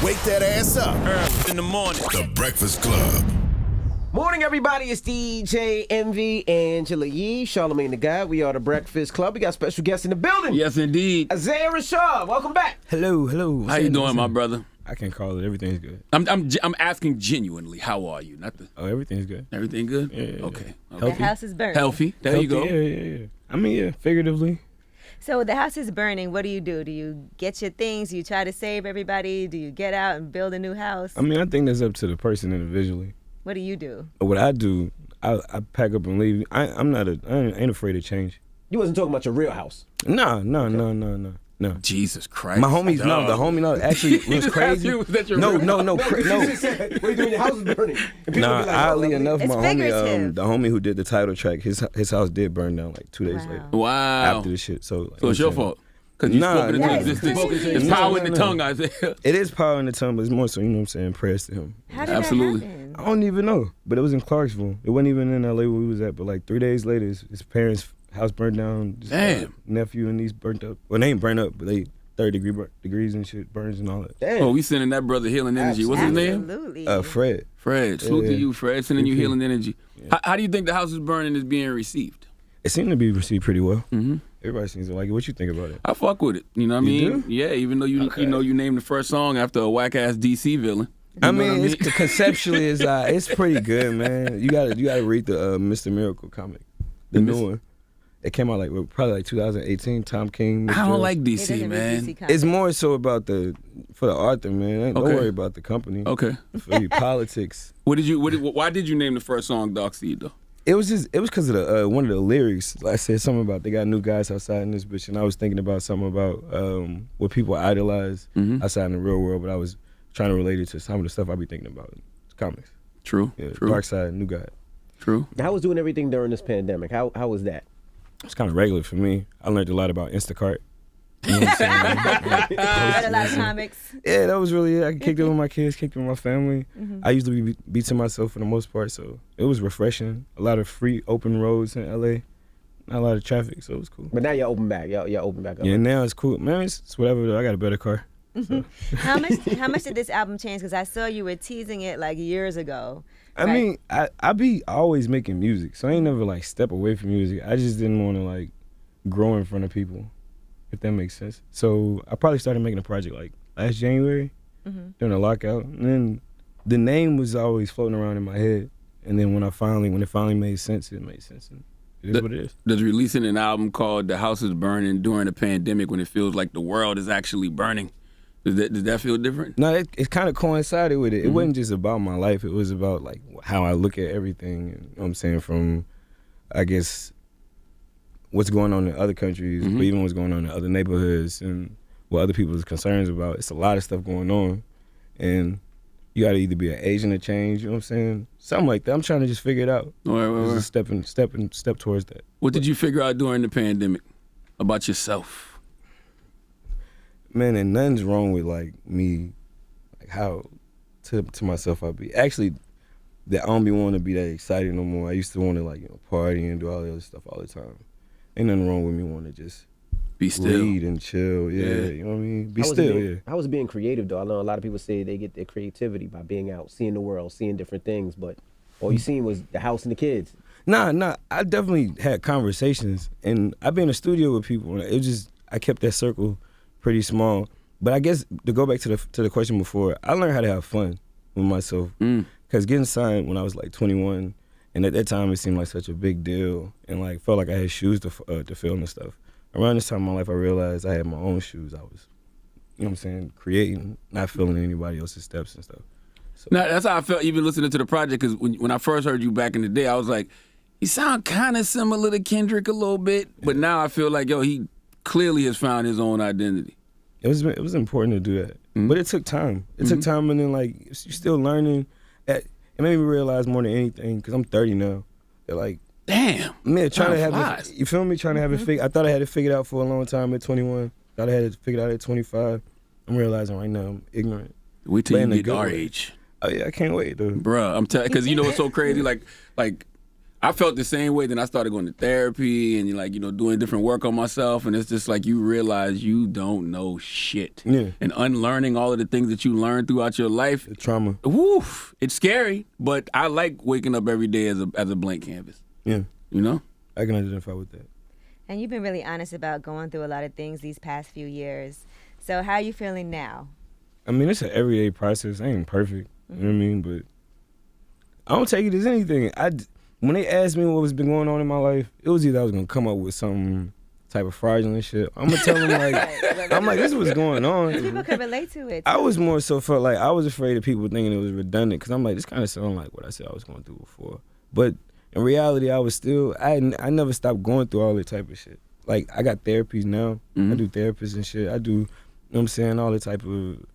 Wake that ass up. Early in the morning. The Breakfast Club. Morning, everybody. It's DJ Envy, Angela Yee, Charlamagne the Guy. We are the Breakfast Club. We got special guests in the building. Yes, indeed. Isaiah Rashad, welcome back. Hello. How you doing, my brother? I can call it. Everything's good. I'm asking genuinely. How are you? Not the. Oh, everything's good. Everything good? Yeah. Okay. The house is burning. Healthy. There Healthy, you go. Yeah. I mean, yeah, figuratively. So the house is burning. What do? Do you get your things? Do you try to save everybody? Do you get out and build a new house? I mean, I think that's up to the person individually. What do you do? What I do, I pack up and leave. I ain't afraid of change. You wasn't talking about your real house. No. Jesus Christ. My homies, actually, it was crazy. Was that your No. What are you doing? Your house is burning. And people Nah, be like, oddly oh, enough, It's my homie, figurative. the homie who did the title track, his house did burn down like 2 days later Wow. after the shit. So So it's your fault. Because you spoke it into Nah, existence. crazy. It's power in the tongue, Isaiah. It is power in the tongue, but it's more so, you know what I'm saying, prayers to him. How did Absolutely. that happen? I don't even know, but it was in Clarksville. It wasn't even in LA where we was at, but like 3 days later, his parents' house burned down. His Damn. nephew and niece burnt up. Well, they ain't burnt up, but they 30 degrees and shit, burns and all that. damn. Oh, we sending that brother healing energy. What's his name? Absolutely. Fred. Fred. Salute to Yeah. you, Fred. Sending you healing energy. How do you think the house is burning is being received? It seemed to be received pretty well. Mm-hmm. Everybody seems to like it. What you think about it? I fuck with it. You know what I You mean? do? Yeah, even though you named the first song after a whack ass DC villain. I mean, it's conceptually, it's pretty good, man. You gotta read the Mr. Miracle comic, the new one. It came out probably like 2018. Tom King. I don't like It DC, doesn't read man. DC comics. It's more so about for the author, man. Don't Okay. worry about the company. Okay. For the politics. Why did you name the first song Dark Seed though? It was because of the one of the lyrics. Like I said something about they got new guys outside in this bitch, and I was thinking about something about what people idolize outside in the real world, but I was trying to relate it to some of the stuff I be thinking about. It's comics. True. Yeah, True. Dark Side, new guy. True. How was doing everything during this pandemic? How was that? It's kind of regular for me. I learned a lot about Instacart. You know what I'm saying? Read a lot of comics. Yeah, that was really it. I kicked it with my kids, kicked it with my family. I usually be to myself for the most part, so it was refreshing. A lot of free open roads in LA, not a lot of traffic, so it was cool. But now you're open back. You're open back up. Yeah, now it's cool. Man, it's whatever, though. I got a better car. So. How much did this album change? Because I saw you were teasing it like years ago. I mean, I be always making music, so I ain't never like step away from music. I just didn't want to like grow in front of people, if that makes sense. So I probably started making a project like last January during the lockout, and then the name was always floating around in my head. And then when it finally made sense, it made sense. And it is what it is. Does releasing an album called "The House Is Burning" during a pandemic, when it feels like the world is actually burning, does that feel different? No, it kind of coincided with it. It wasn't just about my life. It was about like how I look at everything. You know what I'm saying? From, I guess, what's going on in other countries, but even what's going on in other neighborhoods and what other people's concerns about. It's a lot of stuff going on, and you got to either be an agent of change. You know what I'm saying? Something like that. I'm trying to just figure it out. Just step towards that. What did you figure out during the pandemic about yourself? Man, and nothing's wrong with like me, like how to myself I be. Actually, that I don't be wanting to be that excited no more. I used to want to party and do all the other stuff all the time. Ain't nothing wrong with me wanting to just Be still. read and chill. Yeah, you know what I mean. Be still. Yeah. How was being creative though? I know a lot of people say they get their creativity by being out, seeing the world, seeing different things, but all you seen was the house and the kids. Nah. I definitely had conversations, and I've been in the studio with people. And I kept that circle pretty small. But I guess to go back to the question before, I learned how to have fun with myself. Because getting signed when I was like 21, and at that time it seemed like such a big deal, and like felt like I had shoes to fill and stuff. Around this time in my life, I realized I had my own shoes. I was, you know what I'm saying, creating, not filling anybody else's steps and stuff. So. Now, that's how I felt even listening to the project, because when I first heard you back in the day, I was like, you sound kind of similar to Kendrick a little bit, but now I feel like, he clearly has found his own identity. It was important to do that, but it took time. It took time, and then like you're still learning. It made me realize more than anything, because I'm 30 now. That like, damn, man, trying to have flies. you feel me? Trying to have it figured. I thought I had it figured out for a long time at 21. Thought I had it figured out at 25. I'm realizing right now I'm ignorant. Wait till But in you a get our good way. age. Oh yeah, I can't wait, dude. Bruh, I'm telling, because you know what's so crazy? Like I felt the same way. Then I started going to therapy and like, doing different work on myself. And it's just like you realize you don't know shit. Yeah. And unlearning all of the things that you learned throughout your life. The trauma. Woof. It's scary, but I like waking up every day as a blank canvas. Yeah. I can identify with that. And you've been really honest about going through a lot of things these past few years. So how are you feeling now? I mean, it's an everyday process. I ain't perfect. You know what I mean? But I don't take it as anything. When they asked me what was been going on in my life, it was either I was gonna come up with some type of fraudulent shit. I'm gonna tell them like, I'm like, this is what's going on. People can relate to it. I was more so felt like I was afraid of people thinking it was redundant because I'm like, this kind of sound like what I said I was gonna do before. But in reality, I was still, I never stopped going through all that type of shit. Like I got therapies now. I do therapists and shit. I do, you know what I'm saying, all the type of,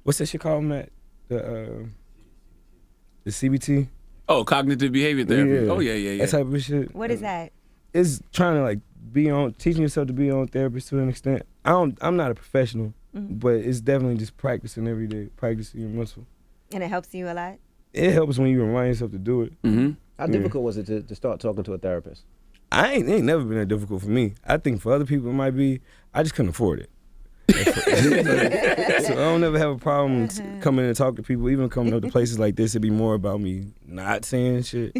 what's that shit called, Matt? The CBT. Oh, cognitive behavior therapy. Yeah. Oh, yeah. That type of shit. What is that? It's trying to like teaching yourself to be your own therapist to an extent. I'm not a professional, but it's definitely just practicing every day, practicing your muscle. And it helps you a lot? It helps when you remind yourself to do it. Mm-hmm. How difficult was it to start talking to a therapist? It ain't never been that difficult for me. I think for other people it might be. I just couldn't afford it. So I don't ever have a problem coming and talk to people. Even coming up to places like this, it'd be more about me not saying shit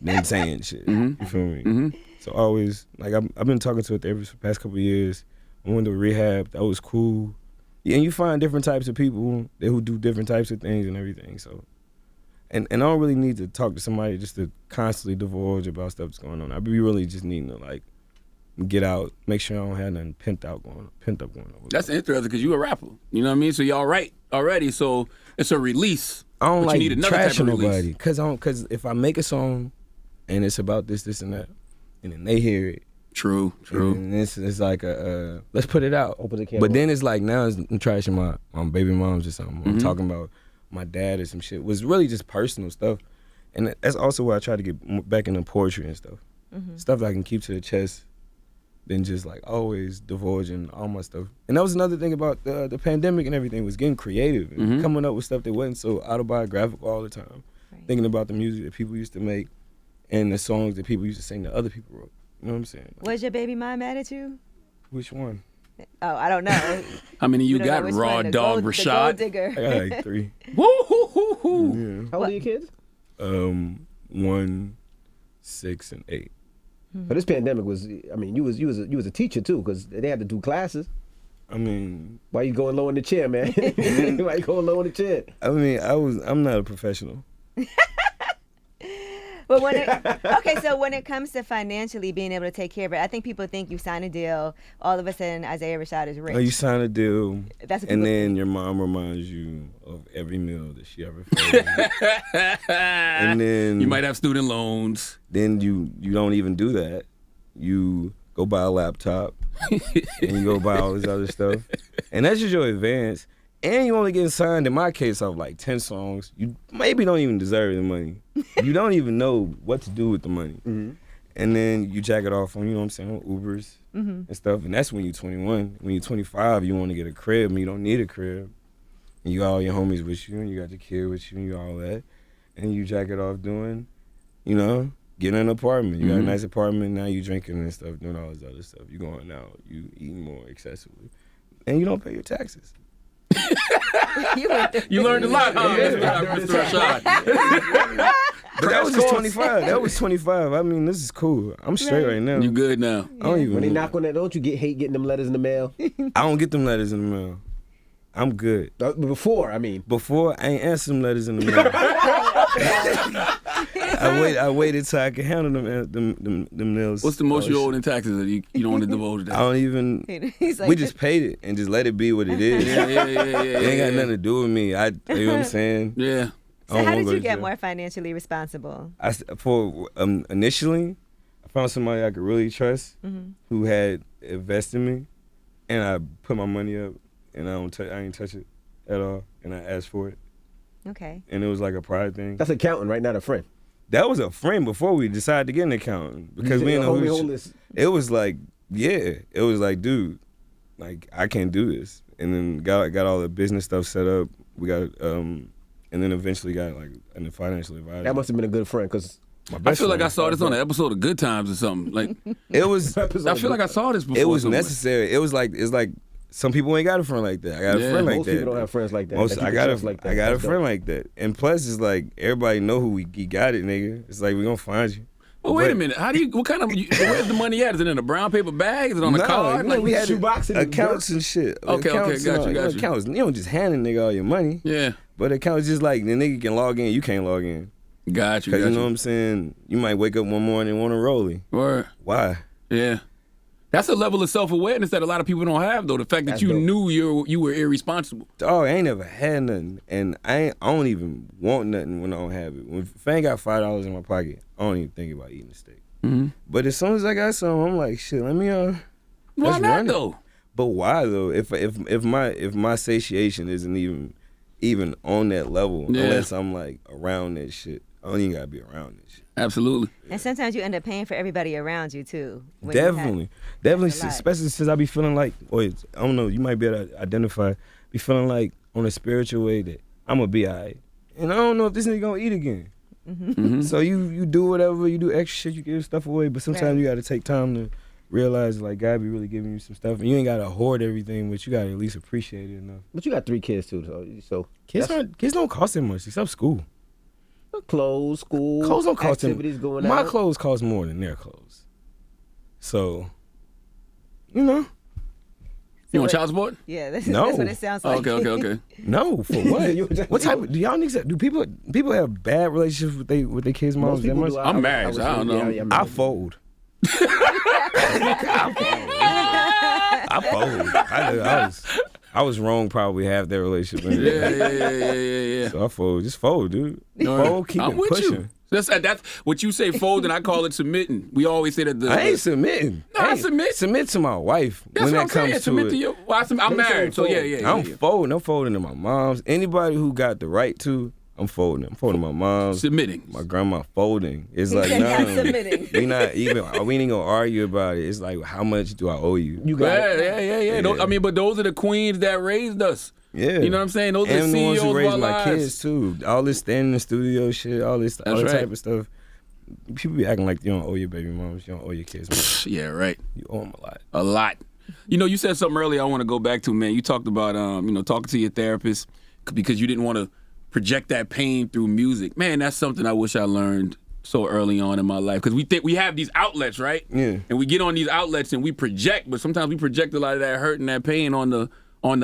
than saying shit. You feel me? Mm-hmm. So always, like I've been talking to a therapist for the past couple of years. I went to rehab. That was cool. Yeah, and you find different types of people who do different types of things and everything. So, and I don't really need to talk to somebody just to constantly divulge about stuff that's going on. I be really just needing to like get out, make sure I don't have nothing pent up going on. That's interesting because you a rapper. You know what I mean? So y'all write already. So it's a release. I don't but like you need another type trashing of release. nobody because if I make a song and it's about this and that, and then they hear it. True. And it's like let's put it out. Open the can. But then it's like now I'm trashing my baby moms or something. I'm talking about my dad or some shit. It was really just personal stuff. And that's also why I try to get back into poetry and stuff. Stuff that I can keep to the chest than just like always divulging all my stuff. And that was another thing about the pandemic and everything, was getting creative and coming up with stuff that wasn't so autobiographical all the time. Right. Thinking about the music that people used to make and the songs that people used to sing that other people wrote. You know what I'm saying? Was your baby mom mad at you? Which one? Oh, I don't know. How many you don't got, know which Raw one, the Dog gold- Rashad? The gold digger. I got like 3. Woo-hoo-hoo-hoo. How old are your kids? 1, 6, and 8. But this pandemic was, I mean, you was a teacher too, because they had to do classes. I mean, Why you going low in the chair, man? Why you going low in the chair? I mean, I'm not a professional. But so when it comes to financially being able to take care of it, I think people think you sign a deal, all of a sudden Isaiah Rashad is rich. Oh, you sign a deal, That's what and people then think. your mom reminds you of every meal that she ever fed you. And then You might have student loans. Then you don't even do that. You go buy a laptop, and you go buy all this other stuff, and that's just your advance. And you only getting signed, in my case, of like 10 songs. You maybe don't even deserve the money. You don't even know what to do with the money. And then you jack it off on, you know what I'm saying, on Ubers and stuff. And that's when you're 21. When you're 25, you want to get a crib, and you don't need a crib. And you got all your homies with you, and you got your kid with you, and you all that. And you jack it off doing, getting an apartment. You got a nice apartment, now you drinking and stuff, doing all this other stuff. You going out, you eating more excessively. And you don't pay your taxes. You learned a lot, huh, Mr. Rashad? But that was just 25. That was 25. I mean, this is cool. I'm straight right now. You good now? I don't even. When they knock on that, don't you hate getting them letters in the mail? I don't get them letters in the mail. I'm good. Before, I mean. Before, I ain't answer them letters in the mail. I waited till I could handle them mails. What's the most you owed in taxes that you don't want to divulge that? I don't even. He's like, We just paid it and just let it be what it is. Yeah. It ain't got nothing to do with me. You know what I'm saying? Yeah. So how did you get more financially responsible? Initially, I found somebody I could really trust who had invested in me, and I put my money up, and I ain't touch it at all, and I asked for it, Okay. and it was like a pride thing. That's accountant, right? Not a friend. That was a friend before we decided to get an accountant because we didn't know who. It was like, it was like, dude, like I can't do this, and then got all the business stuff set up. We got and then eventually got like a financial advisor. That must have been a good friend, because My I best feel like friend. I saw this on an episode of Good Times or something. Like, It was. I feel like I saw this before. It was somewhere. necessary. It's like some people ain't got a friend like that. I got Yeah. a friend like Most that. people don't have friends like that. Most, that keep I it got just like that. I got a That's friend dope. like that. And plus, it's like everybody know who he got it, nigga. It's like we gonna find you. Well, wait a But- minute. How do you? What kind of? Where's the money at? Is it in a brown paper bag? Is it on the No, card? you know, we had shoebox in the accounts and shit. Okay, Accounts got and you, all- got you. Accounts. You don't just hand a nigga all your money. Yeah, But accounts just like the nigga can log in, you can't log in. got you. Cause Got you know what I'm saying? You might wake up one morning and want to roll it. Word. Why? Yeah. That's a level of self-awareness that a lot of people don't have, though. The fact that That's you dope. knew you were irresponsible. Dog, I ain't never had nothing, and I don't even want nothing when I don't have it. If I ain't got $5 in my pocket, I don't even think about eating a steak. Mm-hmm. But as soon as I got some, I'm like, shit, let me Why let's not, run it. though? But why though? If my satiation isn't even on that level, Yeah. unless I'm like around that shit, I don't even gotta be around that shit. Absolutely. And sometimes you end up paying for everybody around you too. when you have- Definitely, That's a lot. especially since I be feeling like, I don't know, you might be able to identify, be feeling like on a spiritual way that I'm gonna be alright, and I don't know if this nigga gonna eat again. Mm-hmm. So you do whatever, you do extra shit, you give stuff away, but sometimes Right. you gotta take time to realize like God be really giving you some stuff, and you ain't gotta hoard everything, but you gotta at least appreciate it enough. But you got 3 kids too, so Kids don't cost that much except school. clothes, school, Clothes don't cost them. activities going My out. clothes cost more than their clothes. So, you know, You want child support? Yeah, that's, No. that's what it sounds Oh, like. okay. no, for You- what? What type of, do y'all niggas, do people have bad relationships with their kids' moms Most that people much? do. I'm married, so I don't know. Yeah, I'm I married. fold. I fold. I was wrong probably half that relationship. Yeah. So I fold. Just fold, dude. No, Fold, keep I'm it with pushing. you. That's what you say fold, and I call it submitting. We always say that I ain't submitting. No, I Hey, submit. Submit to my wife That's when what I'm that comes saying. to Submit it. to your. Well, I'm married, so yeah. I'm folding. I'm folding to my mom's. Anybody who got the right to, I'm folding. I'm folding my mom's. Submitting. My grandma folding. It's He like said not no, submitting. we ain't gonna argue about it. It's like how much do I owe you? You got it. Yeah. Yeah. I mean, but those are the queens that raised us. Yeah, You know what I'm saying? Those are and the the ones CEOs who of raised our my lives. kids too. All this standing in the studio shit, all that right. type of stuff. People be acting like you don't owe your baby moms, you don't owe your kids. Man. Yeah, right. You owe them a lot. A lot. You know, you said something earlier I want to go back to, man. You talked about, talking to your therapist because you didn't want to project that pain through music. Man, that's something I wish I learned so early on in my life because we think we have these outlets, right? Yeah. And we get on these outlets and we project, but sometimes we project a lot of that hurt and that pain on the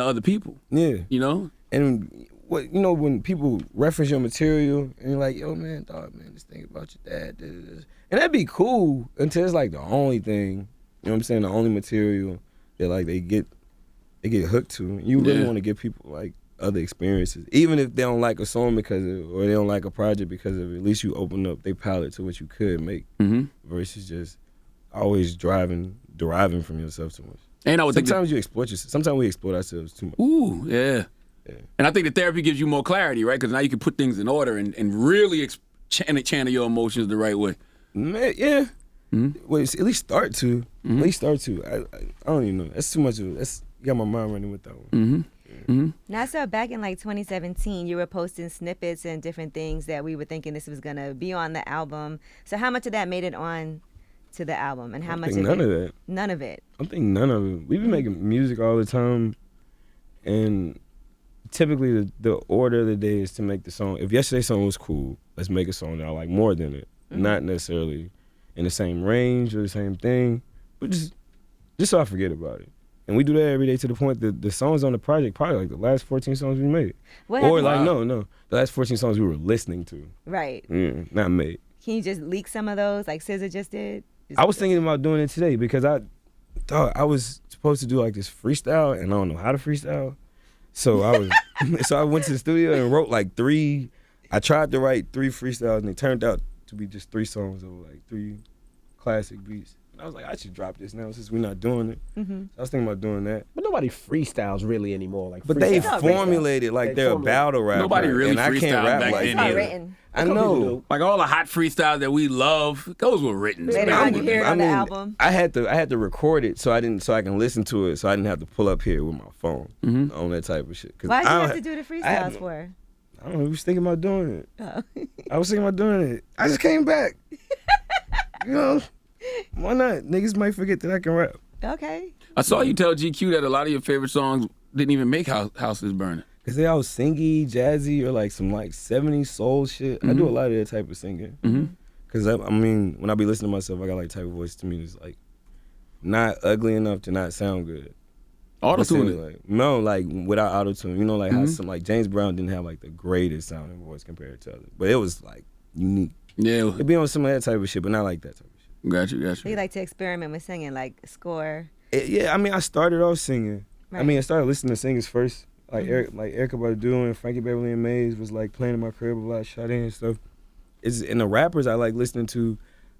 other people. Yeah. You know? And when people reference your material and you're like, yo, man, dog, man, just think about your dad. And that'd be cool until it's like the only thing, you know what I'm saying, the only material that like they get hooked to. You really Yeah. want to give people like other experiences. Even if they don't like a song because of it, or they don't like a project because of it, at least you open up their palette to what you could make versus just always deriving from yourself too much. And I would think that- Sometimes you exploit yourself. Sometimes we exploit ourselves too much. Ooh, yeah. And I think the therapy gives you more clarity, right? Because now you can put things in order and really channel your emotions the right way. Man, yeah. Well, at least start to. At least start to. I don't even know. That's too much of it. You got my mind running with that one. Now, so back in like 2017, you were posting snippets and different things that we were thinking this was gonna be on the album. So how much of that made it on to the album, and how much? None of that. None of it. I think none of it. We've been making music all the time, and typically the order of the day is to make the song. If yesterday's song was cool, let's make a song that I like more than it. Not necessarily in the same range or the same thing, but just so I forget about it. And we do that every day to the point that the songs on the project probably like the last 14 songs we made. What Or happened- like the last 14 songs we were listening to. Right. Not made. Can you just leak some of those, like SZA just did? I was thinking about doing it today because I thought I was supposed to do like this freestyle and I don't know how to freestyle. So I went to the studio and wrote like 3. I tried to write 3 freestyles and it turned out to be just 3 songs over like 3 classic beats. And I was like, I should drop this now since we're not doing it. So I was thinking about doing that. But nobody freestyles really anymore. Like, But they freestyle. formulated like they're a battle rapper. Nobody really and I can't freestyled rap back like then It's not either. written. I Some people know. do. Like all the hot freestyles that we love, those were written. Later on, you hear it on the album. I had to record it so I can listen to it so I didn't have to pull up here with my phone on that type of shit. 'Cause Why did you I have don't to do the I have freestyles for? I don't know. We was thinking about doing it. Oh. I was thinking about doing it. I just came back. You know, why not? Niggas might forget that I can rap. Okay. I saw you tell GQ that a lot of your favorite songs didn't even make Houses Burning. Cause they all singy, jazzy, or like some like 70s soul shit. I do a lot of that type of singing. Cause I mean, when I be listening to myself, I got like type of voice to me that's like not ugly enough to not sound good. Auto-tune. Like, no, like without auto-tune. You know, like how some like James Brown didn't have like the greatest sounding voice compared to others, but it was like unique. Yeah. It'd be on some of that type of shit, but not like that type of shit. Got you. So you like to experiment with singing, like score. Yeah, I mean, I started off singing. Right. I mean, I started listening to singers first. Like Erykah Badu and Frankie Beverly and Maze was like playing in my crib a lot, Sade and stuff. And the rappers I like listening to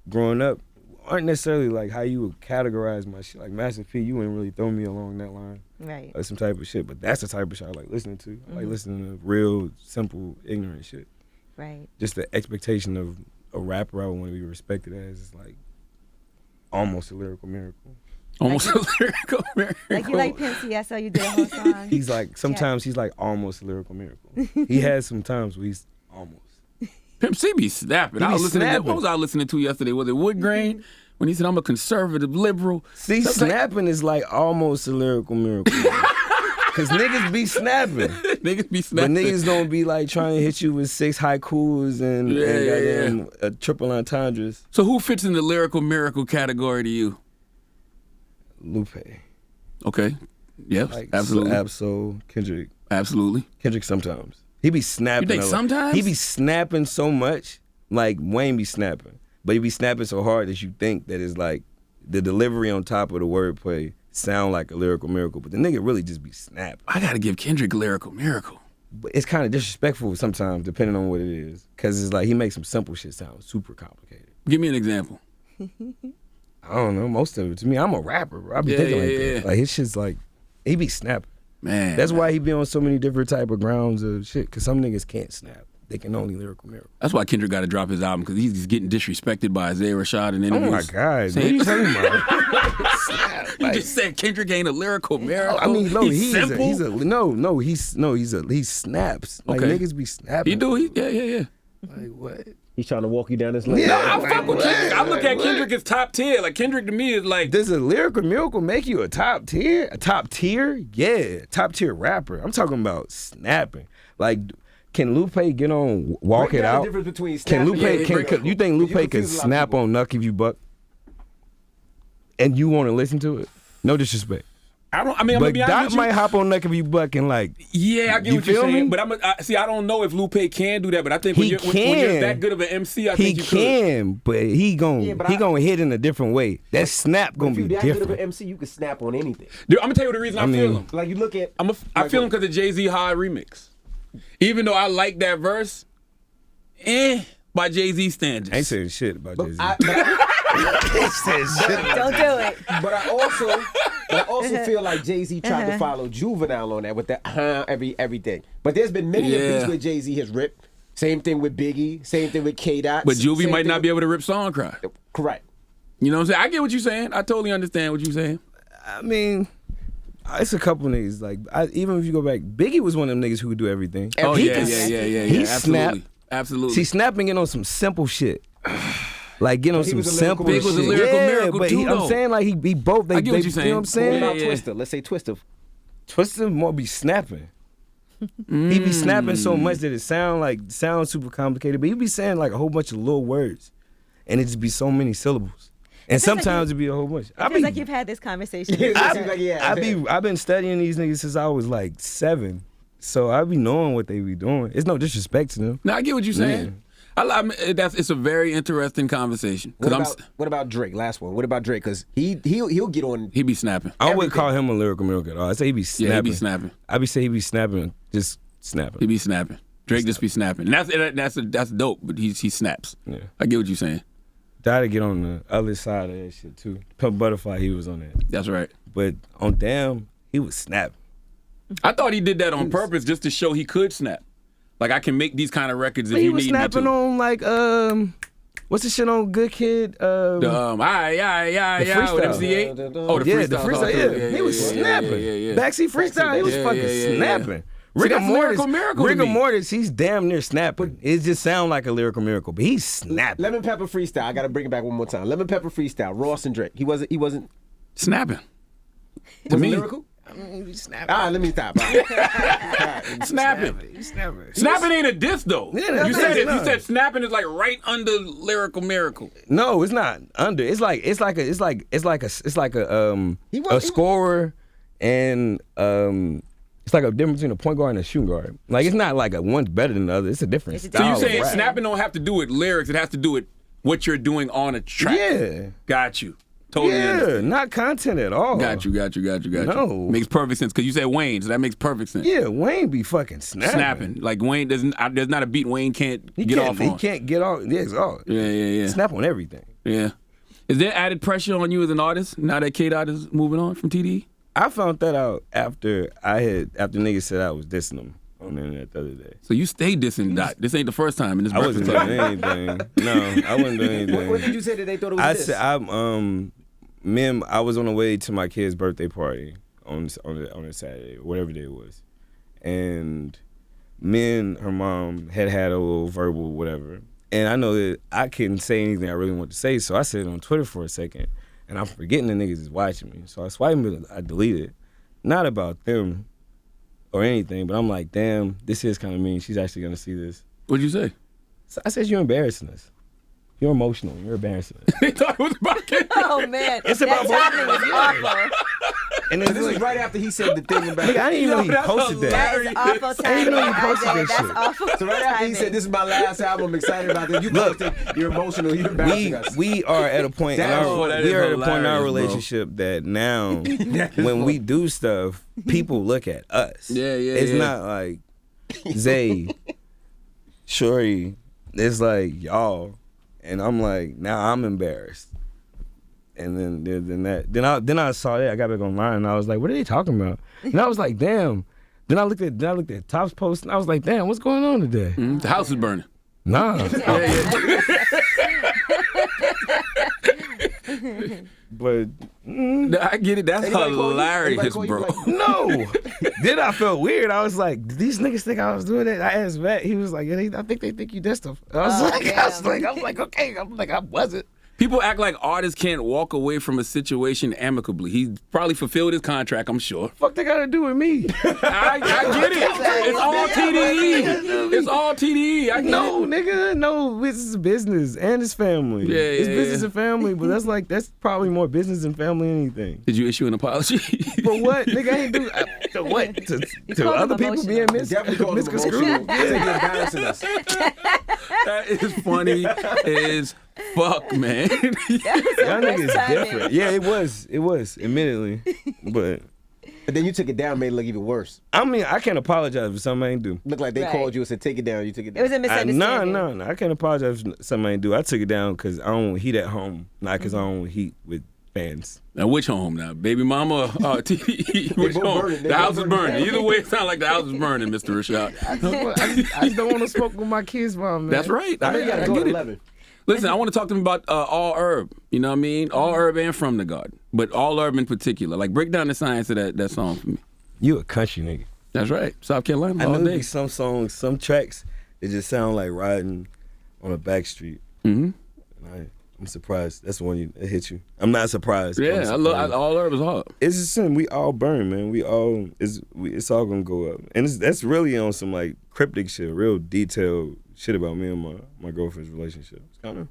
growing up aren't necessarily like how you would categorize my shit. Like Master P, you wouldn't really throw me along that line. Right. Like some type of shit, but that's the type of shit I like listening to. I like listening to real, simple, ignorant shit. Right. Just the expectation of a rapper I would want to be respected as is like almost a lyrical miracle. Almost a lyrical miracle. Like you like Pimp C, I saw you did a whole song. He's like, sometimes he's like almost a lyrical miracle. He has some times where he's almost. Pimp C be snapping. He be I was listening snapping. what was I listening to yesterday? Was it Wood Grain? When he said, I'm a conservative liberal. See, snapping is like almost a lyrical miracle. Cause niggas be snapping. Niggas be But snapping. niggas don't be like trying to hit you with 6 haikus and goddamn triple entendres. So who fits in the lyrical miracle category to you? Lupe. Okay. Yes, Like absolutely. Absol, Kendrick. Absolutely. Kendrick sometimes. He be snapping. You think sometimes? He be snapping so much, like Wayne be snapping. But he be snapping so hard that you think that it's like the delivery on top of the wordplay sound like a lyrical miracle. But the nigga really just be snapping. I gotta give Kendrick a lyrical miracle. But it's kind of disrespectful sometimes, depending on what it is. Because it's like he makes some simple shit sound super complicated. Give me an example. I don't know, most of it. To me, I'm a rapper, bro. I be Yeah, thinking like yeah, that. yeah. Like his shit's like, he be snapping. Man. That's why he be on so many different type of grounds of shit. Because some niggas can't snap. They can only lyrical miracle. That's why Kendrick got to drop his album, because he's getting disrespected by Isaiah Rashad in Oh interviews. my God. What are Saying- you talking about? Snap. You Like, just said Kendrick ain't a lyrical miracle. I mean, no, he's simple. he snaps. Like Okay. niggas be snapping. He do. Yeah. Like what? He's trying to walk you down this lane. No, I fuck with what? Kendrick. I look at What? Kendrick as top tier. Like Kendrick to me is like, Does a lyrical miracle make you a top tier? A top tier? Yeah, top tier rapper. I'm talking about snapping. Like, can Lupe get on Walk Break It down Out? the difference between Can snapping Lupe? and break Can it. you think You Lupe could confuse a lot of snap people. on Nuck If You Buck? And you want to listen to it? No disrespect. I mean, I'm gonna But be honest Doc with you. might hop on Nuck If You Buck and like, Yeah, I get You what you're feel saying, me? but I don't know if Lupe can do that. But I think He when you're can. that good of an MC, I he think you could. can, but he gon' Yeah, but he I- gonna hit in a different way. That snap But gonna if be you that good of an different. MC, you can snap on anything. Dude, I'm gonna tell you the reason I feel mean- him. Like you look at, I feel him because of Jay-Z High remix. Even though I like that verse, by Jay-Z standards. I ain't saying shit about Jay Z. Don't do it. But I also feel like Jay-Z tried to follow Juvenile on that with that everything. But there's been many of Yeah. beats where Jay-Z has ripped. Same thing with Biggie. Same thing with K-Dot. But Juvie same might thing not be with- able to rip Song Cry. Correct. You know what I'm saying? I get what you're saying. I totally understand what you're saying. I mean, it's a couple niggas. Like, even if you go back, Biggie was one of them niggas who could do everything. Oh, he yeah. can- he Absolutely. snapped. Absolutely. See, snapping in on some simple shit. Like, get on he some was a simple lyrical shit. Big was a lyrical yeah, miracle but too, I'm though. saying, like, he both. They, I get what they, you're You know saying. what I'm What saying? about Yeah. Twister? Let's say Twister. Twister more be snapping. He be snapping so much that it sounds super complicated, but he be saying like a whole bunch of little words, and it just be so many syllables. And feels like sometimes it be a whole bunch. It feels like you've had this conversation. It before. seems like, yeah. I've been studying these niggas since I was like 7, so I be knowing what they be doing. It's no disrespect to them. No, I get what you're saying. It's a very interesting conversation. What about Drake? Last one. What about Drake? Because he'll get on. He be snapping. I wouldn't call him a lyrical miracle at all. I say he be snapping. Yeah, he be snapping. I be say he be snapping, just snapping. He be snapping. Drake just be snapping. And that's dope, but he snaps. Yeah. I get what you're saying. Gotta get on the other side of that shit too. Pimp Butterfly, he was on that. That's right. But on Damn, he was snapping. I thought he did that on purpose just to show he could snap. Like, I can make these kind of records if But he you was need me snapping to. on like what's the shit on Good Kid? Yeah, with freestyle. MC8. Oh, the Yeah, freestyle. the freestyle. song, Yeah, he was snapping. Yeah. Backseat freestyle, he was Yeah, fucking yeah. snapping. that's Lyrical Miracle to Rigor me. Mortis, he's damn near snapping. It just sounds like a Lyrical Miracle, but he's snapping. Lemon Pepper Freestyle. I got to bring it back one more time. Lemon Pepper Freestyle. Ross and Drake. He wasn't Snapping. To was me. it Lyrical? He's snapping. All right, let me stop. All right. Snapping. He's snapping. Snapping ain't a diss though. Yeah, you said it's it. not. You said snapping is like right under Lyrical Miracle. No, it's not under. It's like a scorer and it's like a difference between a point guard and a shooting guard. Like it's not like one's better than the other. It's a different It's a style. So you of saying rap. snapping don't have to do with lyrics? It has to do with what you're doing on a track. Yeah. Got you. Totally Yeah, understand. not content at all. Got you. No. Makes perfect sense because you said Wayne, so that makes perfect sense. Yeah, Wayne be fucking snapping. Like Wayne doesn't. There's not a beat Wayne can't He get can't, off he on. can't get off. Yeah, it's all. Yeah. Snap on everything. Yeah. Is there added pressure on you as an artist now that K-Dot is moving on from TDE? I found that out after niggas said I was dissing them on the internet the other day. So you stay dissing Dot. This ain't the first time in this I wasn't breakfast doing club. anything. No, I wasn't doing anything. What did you say that they thought it was I this? said I was on the way to my kid's birthday party on a Saturday, whatever day it was, and me and her mom had a little verbal whatever, and I know that I couldn't say anything I really wanted to say, so I said it on Twitter for a second, and I'm forgetting the niggas is watching me, so I swiped it, I deleted it, not about them or anything, but I'm like, damn, this is kind of mean. She's actually gonna see this. What'd you say? So I said, you're embarrassing us. You're emotional. You're embarrassing us. They thought it was about K-Dot. Oh man, It's about that both timing was awful. And This was right after he said the thing about. Nigga, I didn't even know he that's posted that. That is awful I timing. didn't know you posted RJ. that That's shit. awful. So right after he said, "This is my last album. I'm excited about this." You posted, "You're emotional. You're embarrassing us." We are at a point in That our is we are at a point in hilarious, our bro. relationship that now when we do stuff, people look at us. Yeah. It's not like Zay, Shorty. It's like y'all, and I'm like now I'm embarrassed. And then I saw that I got back online and I was like, what are they talking about? And I was like, damn. Then I looked at Top's post and I was like, damn, what's going on today? The house is burning. Nah. But I get it. That's Anybody call you? hilarious, Anybody call you bro. like- no. Then I felt weird. I was like, "Did these niggas think I was doing that?" I asked Matt. He was like, "Yeah, I think they think you dissed them." I was like, okay. I'm like, I wasn't. People act like artists can't walk away from a situation amicably. He probably fulfilled his contract, I'm sure. Fuck, they gotta do with me. I get it. It's all TDE. It's all TDE. I get No, it. nigga, no. This is business and it's family. Yeah, it's yeah, business yeah. and family, but that's probably more business and family than anything. Did you issue an apology? For what, nigga? I ain't do to what? To called other him people being Definitely called him misconstrued. emotional. He said you're embarrassing us. That is funny as fuck, man. Y'all niggas different. Yeah, it was, admittedly. But But then you took it down, made it look even worse. I mean, I can't apologize for something I ain't do. Looked like they Right. called you and said, "Take it down." You took it It down. was a misunderstanding. No. I can't apologize for something I ain't do. I took it down because I don't want heat at home, not because I don't want heat with fans. Now, which home now? Baby mama or TDE? Which both home? burning. They The both house is burning. burning. Either way, it sounds like the house is burning, Mr. Rashad. I just don't want to smoke with my kids' mom, man. That's right. I know you got to go get at it. 11. Listen, I want to talk to them about all herb. You know what I mean? All herb and From the Garden, but all herb in particular. Like, break down the science of that song for me. You a country nigga. That's right. South Carolina I all know there day. be some songs, some tracks, it just sound like riding on a back street. Mm-hmm. I'm surprised. That's the one that hit you. I'm not surprised. but I'm Yeah, surprised. all herb is hard. It's just something we all burn, man. It's all gonna go up, and that's really on some like cryptic shit, real detailed shit about me and my girlfriend's relationship. It's kind of.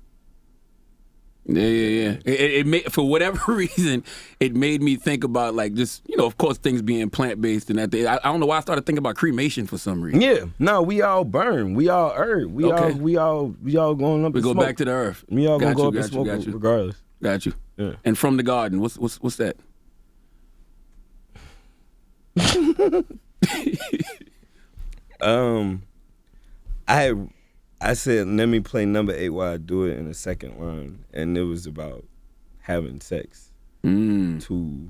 Yeah. It made, for whatever reason, it made me think about like just, of course, things being plant based and that. I don't know why I started thinking about cremation for some reason. Yeah, no, we all burn. We all herb. We Okay. all going up. We in go smoke. back to the earth. We all gonna Got go you, up in got you, smoke got you. regardless. Got you. Yeah. And From the Garden, what's that? I said, let me play number 8 while I do it in the second line, and it was about having sex to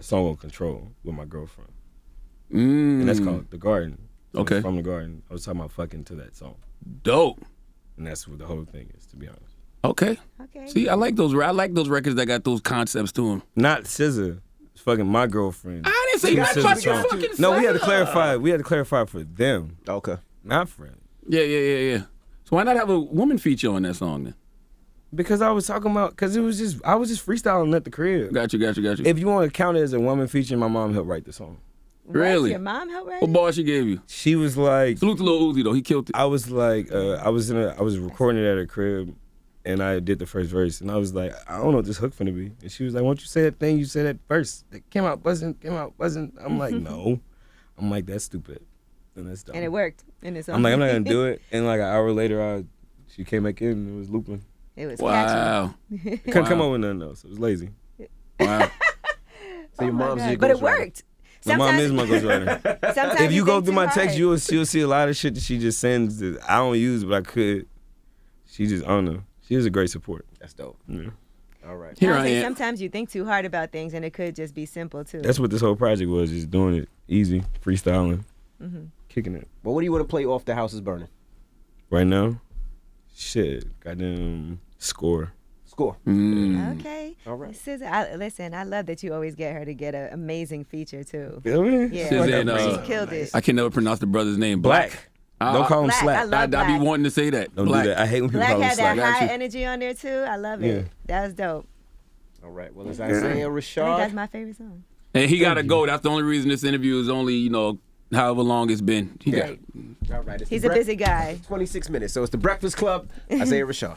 song on Control with my girlfriend, and that's called The Garden. So Okay. From the Garden, I was talking about fucking to that song, Dope. and that's what the whole thing is, to be honest. Okay. Okay. See, I like those records that got those concepts to them. Not SZA. It's fucking my girlfriend. I didn't say You nothing got about your to- fucking No, we had to son. clarify. We had to clarify for them, Okay. not friends. Yeah. So why not have a woman feature on that song then? Because I was talking about, because I was just freestyling at the crib. Got you. If you want to count it as a woman feature, my mom helped write the song. Really? Your mom helped write What it? bar she gave you? She was like, Salute to Lil Uzi though. He killed it. I was like, I was recording it at her crib, and I did the first verse, and I was like, I don't know what this hook finna be, and she was like, why don't you say that thing you said at first? That came out buzzing. I'm like, no. I'm like, that's stupid, and that's dumb. And it worked. And it's I'm like, I'm not gonna do it, and like an hour later, she came back in and it was looping. It was Wow. Couldn't come up with nothing else. It was lazy. Wow. So your mom's your But it ghostwriter. worked. My mom Sometimes- is my ghostwriter. Sometimes If you go think through too my text, hard. you'll see a lot of shit that she just sends that I don't use, but I could. She just, I don't know. She is a great support. That's dope. Yeah. All right. Here I I say am. sometimes you think too hard about things, and it could just be simple too. That's what this whole project was, just doing it easy, freestyling, kicking it. Well, what do you want to play off The House is Burning? Right now, shit, goddamn score. Score. Okay. All right. Listen, I love that you always get her to get an amazing feature too. Feel me? Yeah, Says she's killed it. I can never pronounce the brother's name. Black. Don't call him Black, I Slack. love I be Black. wanting to say that. Don't Black. do that. I hate when people Black call him had that Slack. Got high you. energy on there too. I love it. Yeah. That was dope. All right. Well, it's Isaiah I think that's Rashad. my favorite song. And he gotta go. That's the only reason this interview is only, however long it's been. He got- Right. All right. It's He's the a busy guy. 26 minutes. So it's The Breakfast Club. Isaiah Rashad.